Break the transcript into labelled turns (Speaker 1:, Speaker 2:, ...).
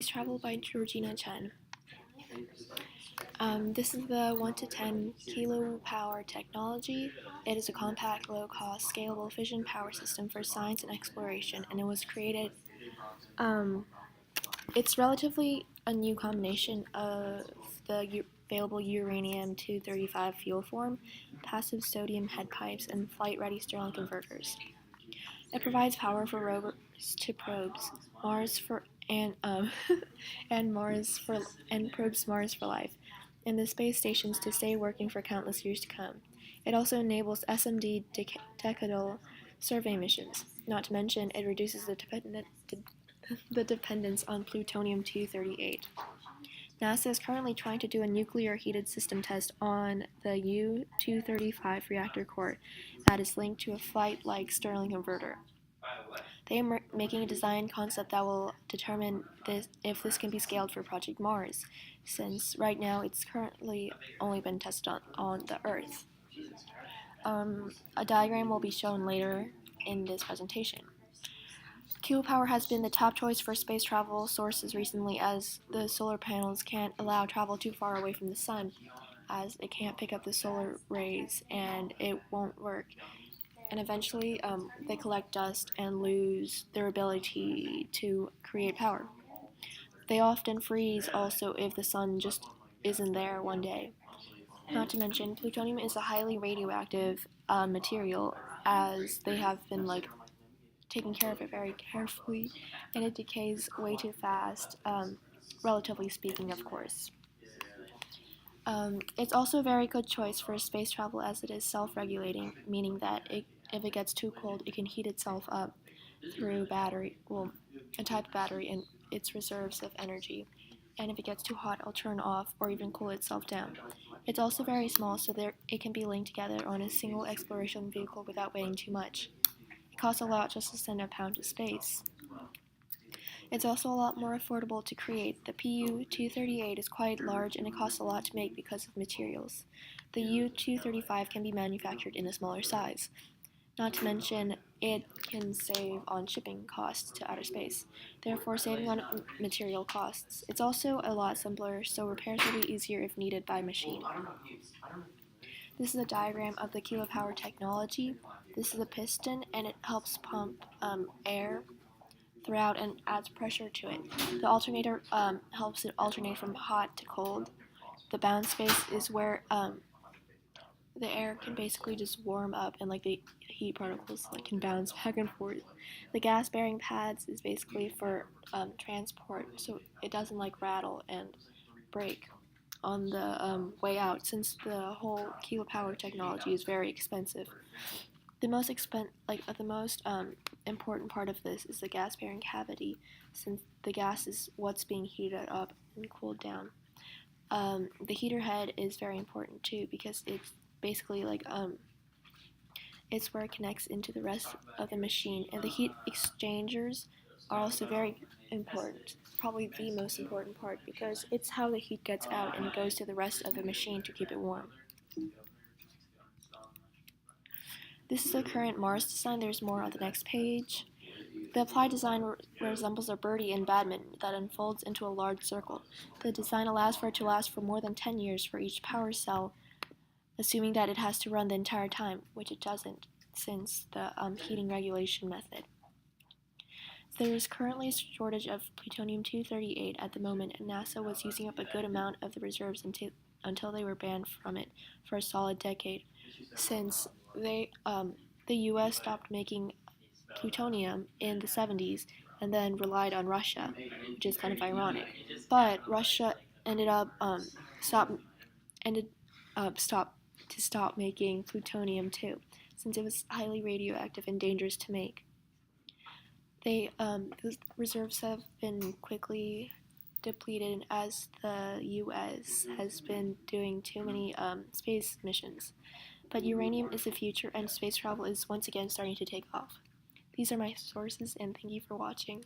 Speaker 1: Travel by Georgina Chen. This is the 1 to 10 kilo power technology. It is a compact, low-cost, scalable fission power system for science and exploration, and it was created. Um, it's relatively a new combination of the available uranium-235 fuel form, passive sodium head pipes, and flight-ready Stirling converters. It provides power for rovers to probes Mars for and and Mars for and probes Mars for life, and the space stations to stay working for countless years to come. It also enables SMD decadal survey missions. Not to mention, it reduces the dependence on plutonium-238. NASA is currently trying to do a nuclear heated system test on the U-235 reactor core that is linked to a flight-like Stirling converter. They are making a design concept that will determine if this can be scaled for Project Mars, since right now it's currently only been tested on the Earth. A diagram will be shown later in this presentation. Kilopower has been the top choice for space travel sources recently, as the solar panels can't allow travel too far away from the sun, as it can't pick up the solar rays and it won't work. And eventually they collect dust and lose their ability to create power. They often freeze also if the sun just isn't there one day. Not to mention, plutonium is a highly radioactive material, as they have been taking care of it very carefully, and it decays way too fast, relatively speaking, of course. It's also a very good choice for space travel, as it is self-regulating, meaning that if it gets too cold, it can heat itself up through a type of battery and its reserves of energy. And if it gets too hot, it'll turn off or even cool itself down. It's also very small, so it can be linked together on a single exploration vehicle without weighing too much. It costs a lot just to send a pound to space. It's also a lot more affordable to create. The PU-238 is quite large and it costs a lot to make because of materials. The U-235 can be manufactured in a smaller size. Not to mention, it can save on shipping costs to outer space, therefore saving on material costs. It's also a lot simpler, so repairs will be easier if needed by machine. This is a diagram of the kilopower technology. This is a piston, and it helps pump air throughout and adds pressure to it. The alternator helps it alternate from hot to cold. The bounce space is where the air can basically just warm up and the heat particles can bounce back and forth. The gas bearing pads is basically for transport, so it doesn't rattle and break on the way out, since the whole kilopower technology is very expensive. The most important part of this is the gas bearing cavity, since the gas is what's being heated up and cooled down. The heater head is very important too, because it's basically it's where it connects into the rest of the machine, and the heat exchangers are also very important, probably the most important part, because it's how the heat gets out and goes to the rest of the machine to keep it warm. This is the current Mars design. There's more on the next page. The applied design resembles a birdie in badminton that unfolds into a large circle. The design allows for it to last for more than 10 years for each power cell, assuming that it has to run the entire time, which it doesn't, since the heating regulation method. There is currently a shortage of plutonium-238 at the moment, and NASA was using up a good amount of the reserves until they were banned from it for a solid decade, since the U.S. stopped making plutonium in the 70s and then relied on Russia, which is kind of ironic. But Russia ended up stop making plutonium too, since it was highly radioactive and dangerous to make. The reserves have been quickly depleted as the U.S. has been doing too many space missions. But uranium is the future, and space travel is once again starting to take off. These are my sources, and thank you for watching.